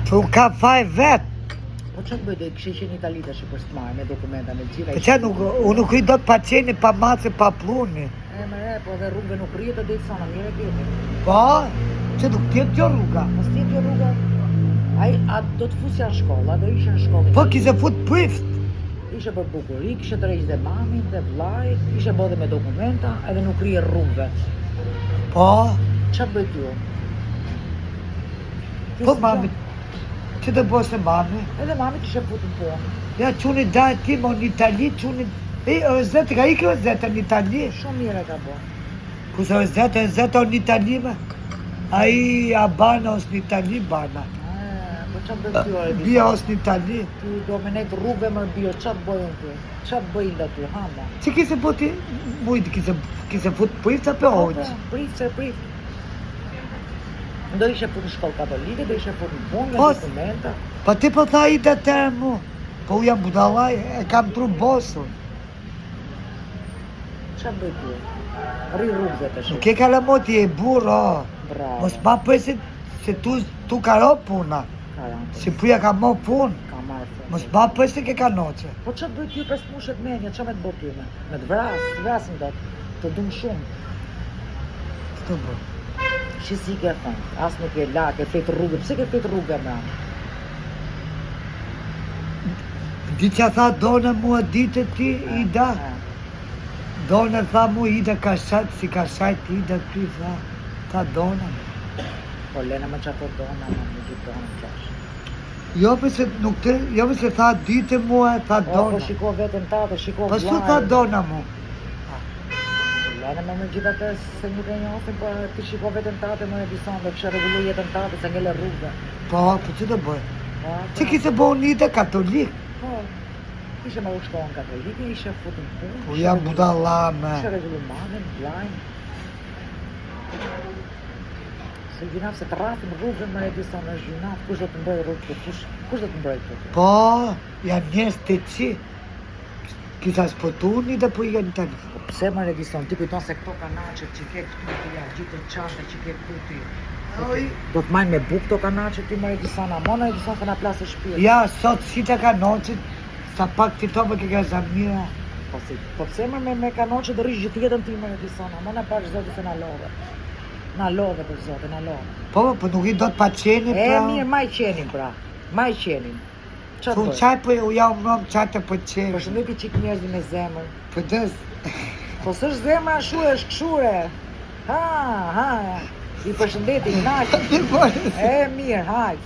Tu ka faj vet. Po çfarë bëj dhe kishë qenë në Itali tash për të marrë me dokumenta me gjitha. Po çfarë nuk unë nuk i do të pa qeni pa mace pa pluni. Po dhe rrugëve nuk rrihet edhe sa më mirë tjetër. Po, që nuk tjetë kjo rruga. Mos tjetë kjo rruga. Ai a do të fusja në shkolla, do ishe në shkollë. Po kise fut prift. Ishe për bukuri, kishe të rejtë dhe mamin dhe vlajt, ishe bëdhe me dokumenta, edhe nuk rije rrugëve. Po, Qa bëjt ju? po mami, që të bo se mami? Edhe mami kishe putë në punë. Ja quni da e ti, mo në Itali, quni... Ozete, ka iki Ozete në Itali? Shumë mire ka bo. Kusë Ozete në Itali, me? Ai Abana ose në Itali, Bana. Po qa bëjt ju? Bia ose në Itali. Ti do me nejtë rrugëve më bio, qa të bëjnë ty? Qa të bëjnë dhe ty, hama? Që kise puti, mujtë kise fut prift apo hoqë? Prift. Do ishe punë në shkollë katolike, do ishe punë në punë, Po, me dokumenta. Pa ti po tha i të tërë mu. Po u jam budalaj, e kam tru bosun. Qa bëjt ju? Rri rrugëve të shumë. Nuk e kalamoti e burro. Bravo. Mos ma pësit se tu ka ro puna. Karante. Shqipëria ka mo pun. Ka marrë punë. Mos ma pësit ke ka noqe. Po që bëjt ju pes mushet menja, që me të bëjt ju me? Me të vrasin do të dumë shumë. Së bë. Që si ke thënë, asë nuk e la, ke fejtë rrugë, pse ke fejtë rrugë me? Di që tha dona mua ditë ti, Ida. Dona tha mu Ida ka shajt, si ka shajt Ida ty, tha dona. Po lena me që ato dona, me gjithë dona qash. Jo pëse nuk të, jo pëse tha ditë mua, tha Po dona. shiko vetën tate, shiko Po su tha dona mu. Lena me gjithë atë se nuk e njofin, po ti shiko vetën tate më e dison dhe kështë regullu jetën tate se ngele rrugë. Po që të bëj? Po, Që kise bo një Ida katolik? Po, ishe me u shkollën katolike, ishe futën punë. Po jam budalla me. Ishe regullu mamin, blajnë. Se gjinaf se të rafin rrugën më e dison në gjinaf, kush do të mbroj rrugë, kush do të mbroj këtë? Po, jam njës të qi. Kisa spotuni dhe po i janë të një. Pse më redison, ti kujton se këto kanaqet që ke këtu të ja, gjithë të qante që ke këtu ti. Do të majnë me buk këto kanaqet ti më redison, a mona redison se na plasë shpirë. Ja, sot si të ka noqit, sa pak të tope ke ka zamira. Po pse më me kanaqet dhe rrish gjithë jetën ti më redison, a mona pash zotë se na love. Na love për zotë, na love. Po nuk i do të pa qeni, pra. Mirë, maj qenin pra, maj qenin. Qa të Thu bëj? qaj për u ja umrom qaj të për qeni. Përshëndeti qik njerëzi me zemër. Për dës. Po s'është zemra shu e shkëshure. Ha, I përshëndeti, knaqë. Të bërës. Mirë, hajtë.